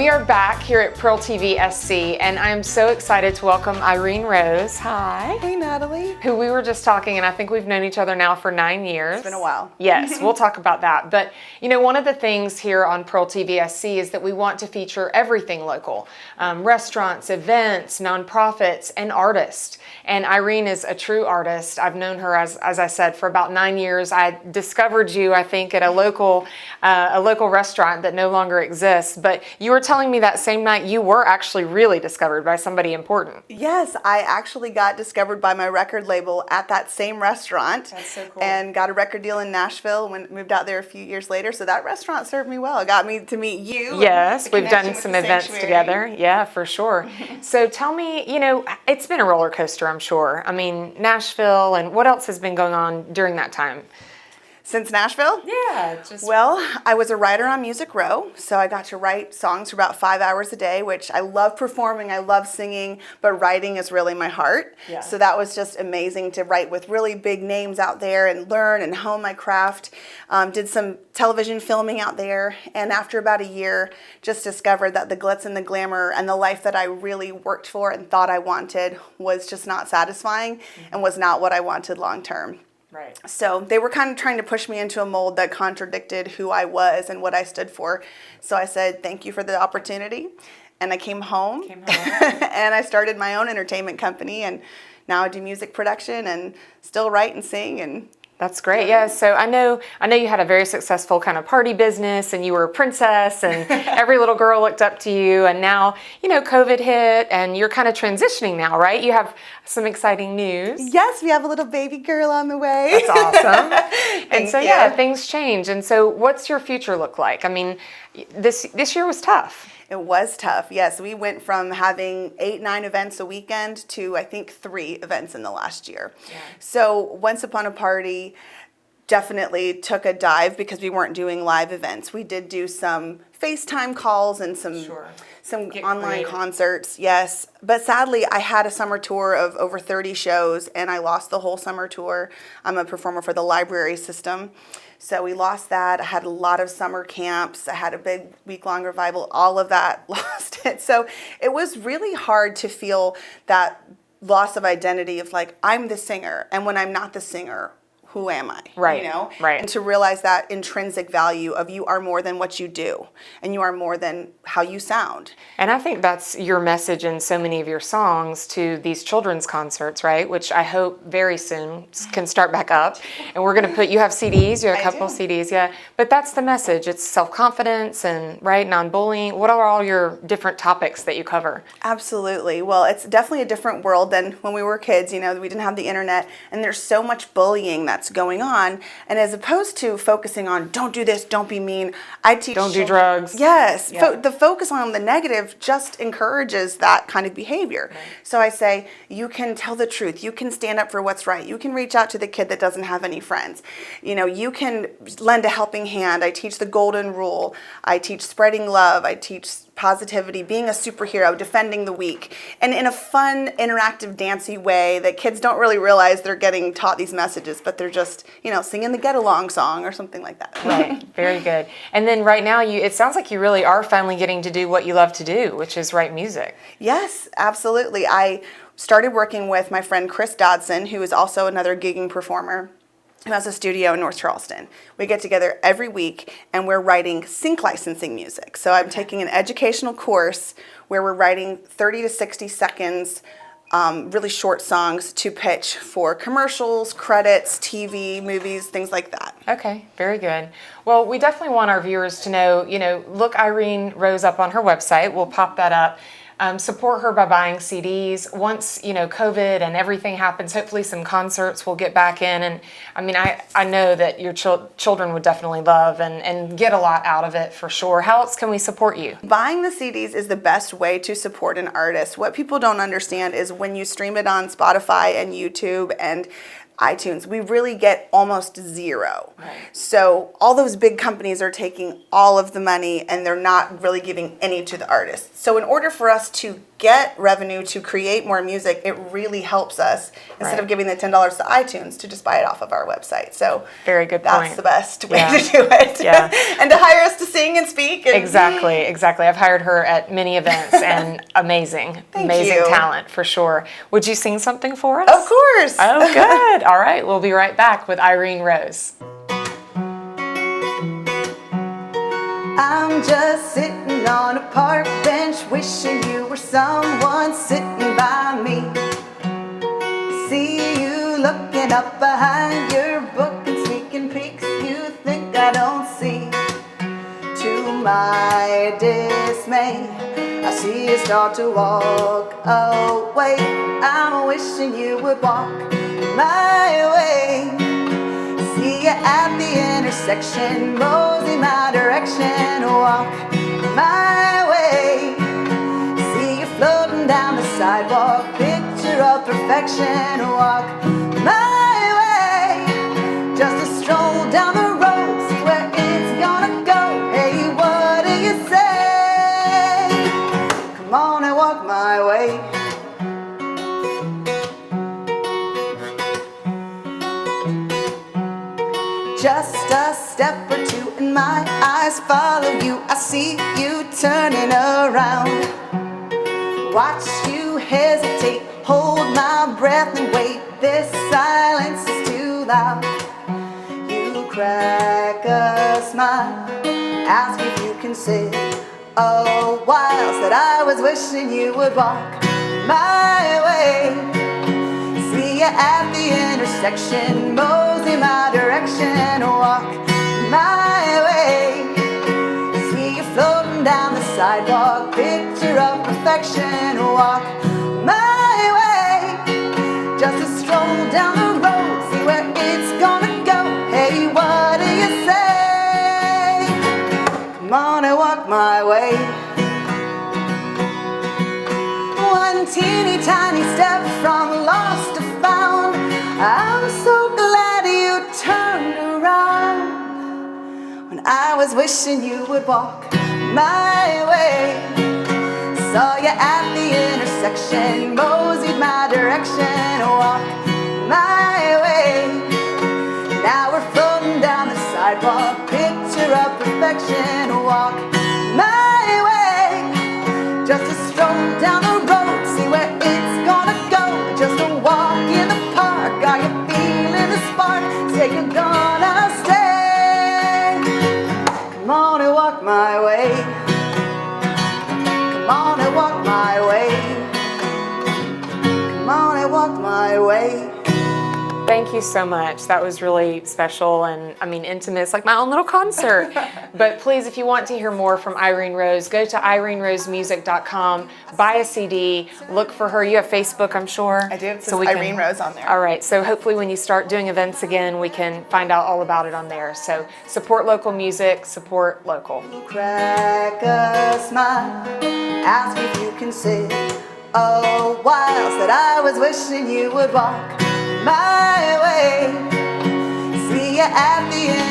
We are back here at PEARLtvsc, and I'm so excited to welcome Irene Rose. Hi. Hey, Natalie. Who we were just talking, and I think we've known each other now for 9 years. It's been a while. Yes, we'll talk about that. But, you know, one of the things here on PEARLtvsc is that we want to feature everything local. Restaurants, events, nonprofits, and artists. And Irene is a true artist. I've known her, as I said, for about 9 years. I discovered you, I think, at a local restaurant that no longer exists. But you were telling me that same night you were actually really discovered by somebody important. Yes, I actually got discovered by my record label at that same restaurant. That's so cool. And got a record deal in Nashville when moved out there a few years later. So that restaurant served me well. It got me to meet you. Yes, we've done some events together. Yeah, for sure. So tell me, you know, it's been a roller coaster, I'm sure. I mean, Nashville, and what else has been going on during that time? Since Nashville? Yeah. Well, I was a writer on Music Row, so I got to write songs for about 5 hours a day, which I love performing, I love singing, but writing is really my heart. Yeah. So that was just amazing to write with really big names out there and learn and hone my craft. Did some television filming out there, and after about a year, just discovered that the glitz and the glamour and the life that I really worked for and thought I wanted was just not satisfying and was not what I wanted long term. Right. So they were kind of trying to push me into a mold that contradicted who I was and what I stood for. So I said, thank you for the opportunity. And I came home. And I started my own entertainment company. And now I do music production and still write and sing. And that's great. Yeah. So I know you had a very successful kind of party business, and you were a princess, and every little girl looked up to you. And now, you know, COVID hit, and you're kind of transitioning now, right? You have some exciting news. Yes, we have a little baby girl on the way. That's awesome. And so, yeah, things change. And so what's your future look like? I mean, this year was tough. It was tough. Yes, we went from having 8-9 events a weekend to, I think, 3 events in the last year. Yeah. So Once Upon a Party definitely took a dive because we weren't doing live events. We did do some FaceTime calls and some online concerts, yes. But sadly, I had a summer tour of over 30 shows, and I lost the whole summer tour. I'm a performer for the library system. So we lost that. I had a lot of summer camps. I had a big week-long revival. All of that, lost it. So it was really hard to feel that loss of identity of like, I'm the singer, and when I'm not the singer, who am I? Right. You know? Right. And to realize that intrinsic value of you are more than what you do, and you are more than how you sound. And I think that's your message in so many of your songs to these children's concerts, right? Which I hope very soon can start back up. And we're going to you have CDs, you have a couple of CDs, yeah. But that's the message. It's self-confidence and, right, non-bullying. What are all your different topics that you cover? Absolutely. Well, it's definitely a different world than when we were kids. You know, we didn't have the internet, and there's so much bullying that's going on. And as opposed to focusing on don't do this, don't be mean, I teach don't do drugs. Yes. Yeah. The focus on the negative just encourages that kind of behavior. Right. So I say, you can tell the truth. You can stand up for what's right. You can reach out to the kid that doesn't have any friends. You know, you can lend a helping hand. I teach the golden rule. I teach spreading love. I teach positivity, being a superhero, defending the weak, and in a fun, interactive, dancey way that kids don't really realize they're getting taught these messages, but they're just, you know, singing the get-along song or something like that. Right, very good. And then right now, it sounds like you really are finally getting to do what you love to do, which is write music. Yes, absolutely. I started working with my friend Chris Dodson, who is also another gigging performer, who has a studio in North Charleston. We get together every week, and we're writing sync licensing music. So I'm taking an educational course where we're writing 30 to 60 seconds, really short songs to pitch for commercials, credits, TV, movies, things like that. Okay, very good. Well, we definitely want our viewers to know, you know, look Irene Rose up on her website. We'll pop that up. Support her by buying CDs. Once, you know, COVID and everything happens, hopefully some concerts will get back in. And I mean, I know that your children would definitely love and get a lot out of it for sure. How else can we support you? Buying the CDs is the best way to support an artist. What people don't understand is when you stream it on Spotify and YouTube and iTunes, we really get almost zero. Right. So all those big companies are taking all of the money, and they're not really giving any to the artists. So in order for us to get revenue to create more music, it really helps us instead of giving the $10 to iTunes to just buy it off of our website. So very good that's point. the best way to do it. Yeah. And to hire us to sing and speak. And Exactly. I've hired her at many events, and amazing you. talent for sure. Would you sing something for us? Of course. Oh, good. All right. We'll be right back with Irene Rose. I'm just sitting on a park bench, wishing you were someone sitting by me. See you looking up behind your book and sneaking peeks you think I don't see. To my dismay, I see you start to walk away. I'm wishing you would walk my way. See you at the intersection, mosey my direction, walk my way. See you floating down the sidewalk, picture of perfection, walk my way. Just a stroll down the road, see where it's gonna go. Hey, what do you say? Come on and walk my way. Just a step or two and my eyes follow you. I see you turning around. Watch you hesitate, hold my breath and wait. This silence is too loud. You crack a smile, ask if you can sit a while. Said I was wishing you would walk my way. See you at the intersection, mosey my direction, walk my way. See you floating down the sidewalk, picture of perfection, walk my way. Just a stroll down the road, see where it's gonna go. Hey, what do you say? Come on and walk my way. One teeny tiny step from lost to found. I'm so glad you turned around when I was wishing you would walk my way. Saw you at the intersection, moseyed my direction, walk my way. Now we're floating down the sidewalk, picture of perfection, walk my way. Just a stroll down the road, see where it's gonna go. Just a walk in the park, are you feeling the spark? Say you're gonna stay. Come on and walk my way. Come on and walk my way. Come on and walk my way. Thank you so much. That was really special and, intimate. It's like my own little concert. But please, if you want to hear more from Irene Rose, go to irenerosemusic.com, buy a CD, look for her. You have Facebook, I'm sure. I do. It says Irene Rose on there. All right. So hopefully when you start doing events again, we can find out all about it on there. So support local music, support local. Crack a smile, ask if you can sit a while. Said I was wishing you would walk my way. See you at the end.